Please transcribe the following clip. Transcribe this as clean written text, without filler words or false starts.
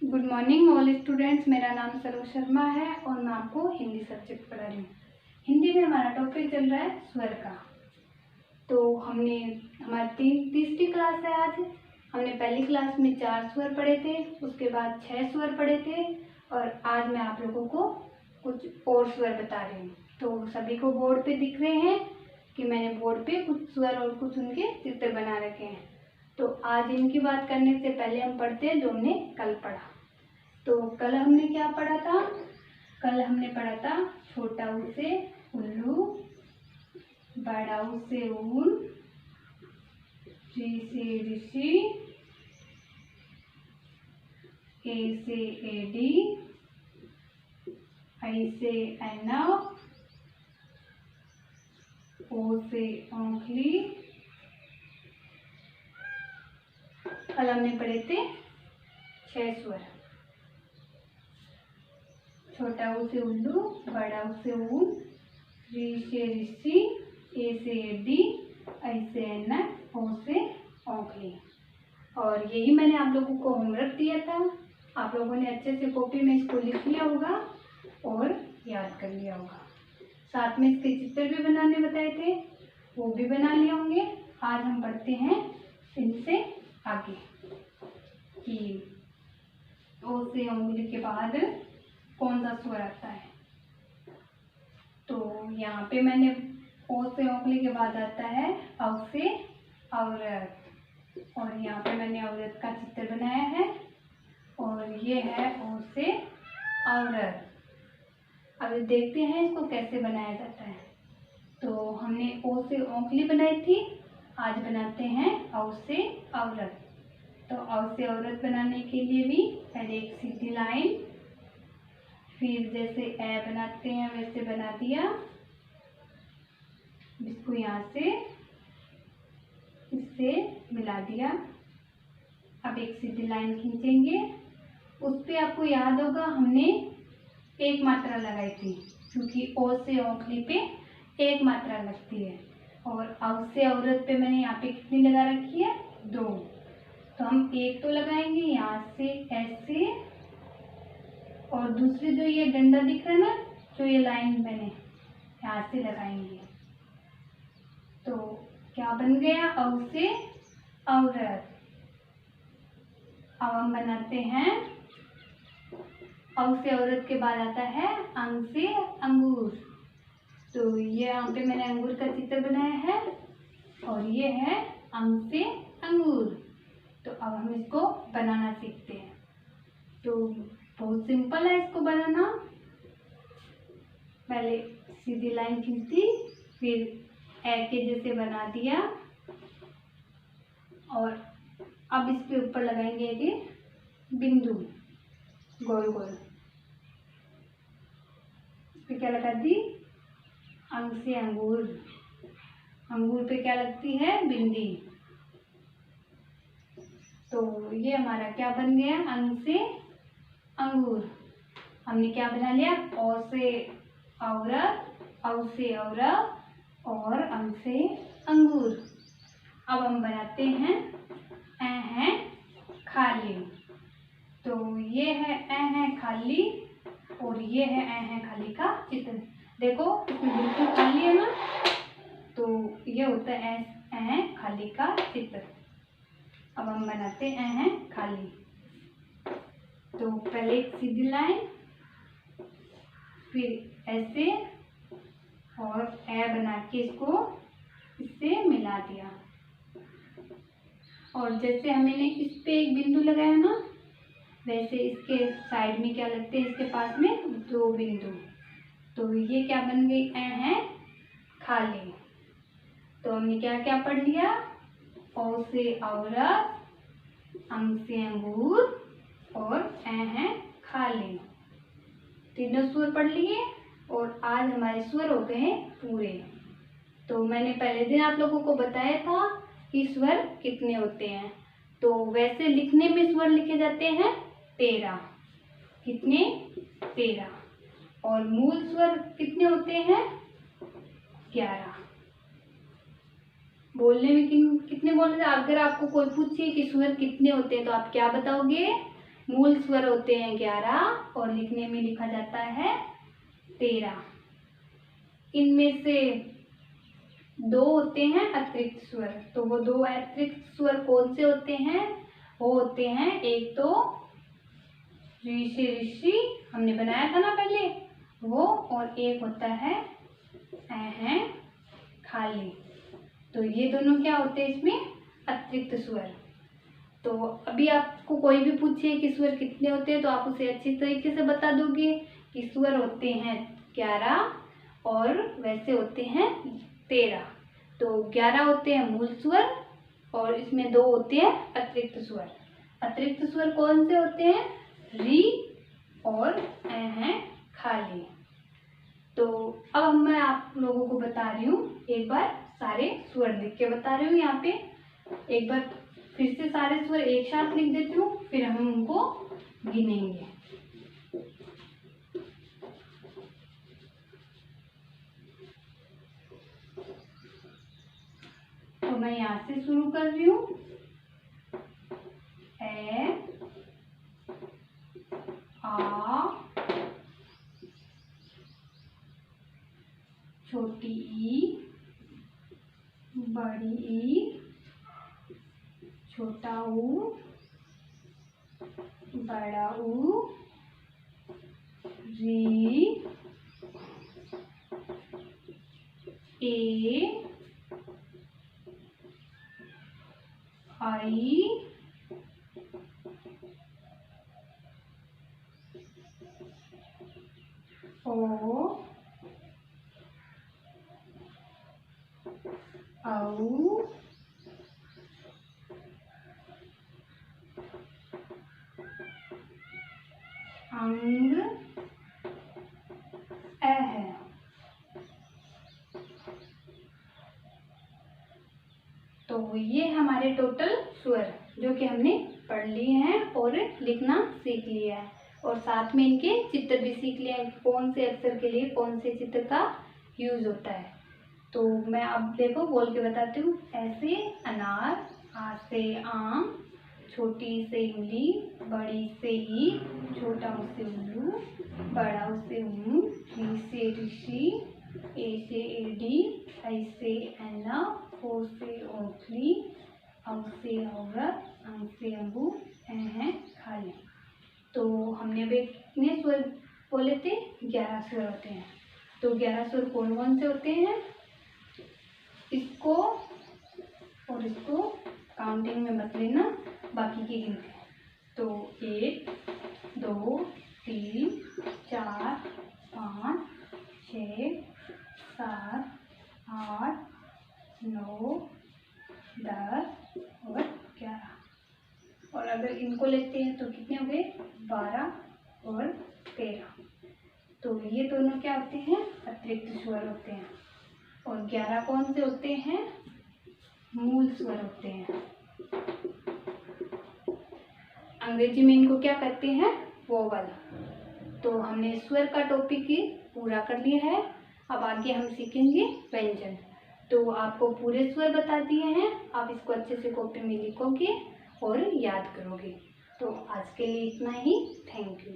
Good morning all students. मेरा नाम सरोज शर्मा है और मैं आपको हिंदी सब्जेक्ट पढ़ा रही हूँ। हिंदी में हमारा टॉपिक चल रहा है स्वर का। तो हमारी तीसरी क्लास है आज। हमने पहली क्लास में 4 स्वर पढ़े थे, उसके बाद 6 स्वर पढ़े थे और आज मैं आप लोगों को कुछ और स्वर बता रही हूँ। तो सभी को बोर्ड पे दिख रहे हैं कि मैंने बोर्ड पे कुछ स्वर और कुछ उनके चित्र बना रखे हैं। तो आज इनकी बात करने से पहले हम पढ़ते हैं जो हमने कल पढ़ा। तो कल हमने क्या पढ़ा था? कल हमने पढ़ा था छोटा ऊ से उल्लू, बड़ा ऊ से ऊन, ऋ से ऋषि, ए से एडी, आई से ऐनव, ओ से औंखली। कल हमने पढ़े थे 6 स्वर। छोटा ऊ से उल्लू, बड़ा ऊ से ऊन, ऋ से ऋषि, ए से एडी, आई से ऐनक, ओ से औंखली। और यही मैंने आप लोगों को होमवर्क दिया था। आप लोगों ने अच्छे से कॉपी में इसको लिख लिया होगा और याद कर लिया होगा। साथ में इसके चित्र भी बनाने बताए थे, वो भी बना लिए होंगे। आज हम पढ़ते हैं इनसे आगे कि ओ से औंगली के बाद कौन सा स्वर आता है। तो यहाँ पे मैंने ओ से औंगली के बाद आता है औ से औरत, और यहाँ पे मैंने औरत का चित्र बनाया है और ये है ओ से औरत। अब देखते हैं इसको कैसे बनाया जाता है। तो हमने ओ से औंगली बनाई थी, आज बनाते हैं औ से औरत। तो औ से औरत बनाने के लिए भी पहले एक सीधी लाइन, फिर जैसे ए बनाते हैं वैसे बना दिया, इसको यहाँ से इससे मिला दिया। अब एक सीधी लाइन खींचेंगे, उस पे आपको याद होगा हमने एक मात्रा लगाई थी, क्योंकि ओ से औंखली पे एक मात्रा लगती है और औ से औरत पे मैंने यहाँ पे कितनी लगा रखी है? 2। तो हम एक तो लगाएंगे यहाँ से ऐसे, और दूसरी जो ये डंडा दिख रहा है ना, जो ये लाइन मैंने यहाँ से लगाएंगे। तो क्या बन गया? औ से औरत। अब हम बनाते हैं औ से औरत के बाद आता है अंग से अंगूर। तो ये यहाँ पे मैंने अंगूर का चित्र बनाया है और ये है अंग से अंगूर। तो अब हम इसको बनाना सीखते हैं। तो बहुत सिंपल है इसको बनाना। पहले सीधी लाइन खींची, फिर ए के जैसे बना दिया और अब इसके ऊपर लगाएंगे एक बिंदु गोल गोल। इस पे क्या लगा दी? अंग से अंगूर। अंगूर पे क्या लगती है? बिंदी। तो ये हमारा क्या बन गया? अंग से अंगूर। हमने क्या बना लिया? ओ से औरत, औ से औरत और अंग से अंगूर। अब हम बनाते हैं ऐ है खाली। तो ये है ऐ है खाली और ये है ऐ है खाली का चित्र। देखो इसमें बिल्कुल खाली है ना, तो ये होता है ऐ खाली का चित्र। अब हम बनाते हैं ऐ है खाली। तो पहले एक सीधी लाइन, फिर ऐसे और ए बना के इसको इससे मिला दिया। और जैसे हमने इस पे एक बिंदु लगाया ना, वैसे इसके साइड में क्या लगते हैं? इसके पास में 2 बिंदु। तो ये क्या बन गई? ऐ है खाली। तो हमने क्या क्या पढ़ लिया? ओ से औरत, अंग से अंगूर और ऐ है खाली। तीनों स्वर पढ़ लिए और आज हमारे स्वर हो गए पूरे। तो मैंने पहले दिन आप लोगों को बताया था कि स्वर कितने होते हैं। तो वैसे लिखने में स्वर लिखे जाते हैं 13। कितने? 13। और मूल स्वर कितने होते हैं? 11। बोलने में कितने बोलने? अगर आपको कोई पूछे कि स्वर कितने होते हैं तो आप क्या बताओगे? मूल स्वर होते हैं 11 और लिखने में लिखा जाता है 13। इनमें से 2 होते हैं अतिरिक्त स्वर। तो वो 2 अतिरिक्त स्वर कौन से होते हैं? वो होते हैं, एक तो ऋ से ऋषि हमने बनाया था ना पहले वो, और एक होता है है खाली। तो ये दोनों क्या होते हैं इसमें? अतिरिक्त स्वर। तो अभी आपको कोई भी पूछे कि स्वर कितने होते हैं तो आप उसे अच्छी तरीके से बता दोगे कि स्वर होते हैं 11 और वैसे होते हैं 13। तो 11 होते हैं मूल स्वर और इसमें 2 होते हैं अतिरिक्त स्वर। अतिरिक्त स्वर कौन से होते हैं? री और हैं खाली। तो अब मैं आप लोगों को बता रही हूँ, एक बार सारे स्वर लिख के बता रही हूँ। यहाँ पे एक बार फिर से सारे स्वर एक साथ लिख देती हूँ, फिर हम उनको गिनेंगे। तो मैं यहाँ से शुरू कर रही हूँ। ए, आ, छोटी ई, बड़ी ई, छोटा ऊ, बड़ा ऊ, री, ए, आई, ओ, औ, अंग, अह। तो ये हमारे टोटल स्वर जो कि हमने पढ़ लिए हैं और लिखना सीख लिया है, और साथ में इनके चित्र भी सीख लिया है, कौन से अक्षर के लिए कौन से चित्र का यूज होता है। तो मैं अब देखो बोल के बताती हूँ। ऐसे अनार, आ से आम, छोटी से इमली, बड़ी से ईख, छोटा से उल्लू, बड़ा से ऊन, री से ऋषि, ए से एडी, आई से ऐना, ओ से ओखली, औ से औरत, अंग से अंगूर, है खाली। तो हमने अभी कितने स्वर बोले थे? 11 स्वर होते हैं। तो 11 स्वर कौन कौन से होते हैं? इसको और इसको काउंटिंग में मत लेना, बाकी की गिनती। तो 1 2 3 4 5 6 7 8 9 10 और 11। और अगर इनको लेते हैं तो कितने हो गए? 12 और 13। तो ये दोनों क्या होते हैं? अतिरिक्त स्वर होते हैं। और 11 कौन से होते हैं? मूल स्वर होते हैं। अंग्रेजी में इनको क्या कहते हैं? वोवल। तो हमने स्वर का टॉपिक पूरा कर लिया है। अब आगे हम सीखेंगे व्यंजन। तो आपको पूरे स्वर बता दिए हैं, आप इसको अच्छे से कॉपी में लिखोगे और याद करोगे। तो आज के लिए इतना ही। Thank you.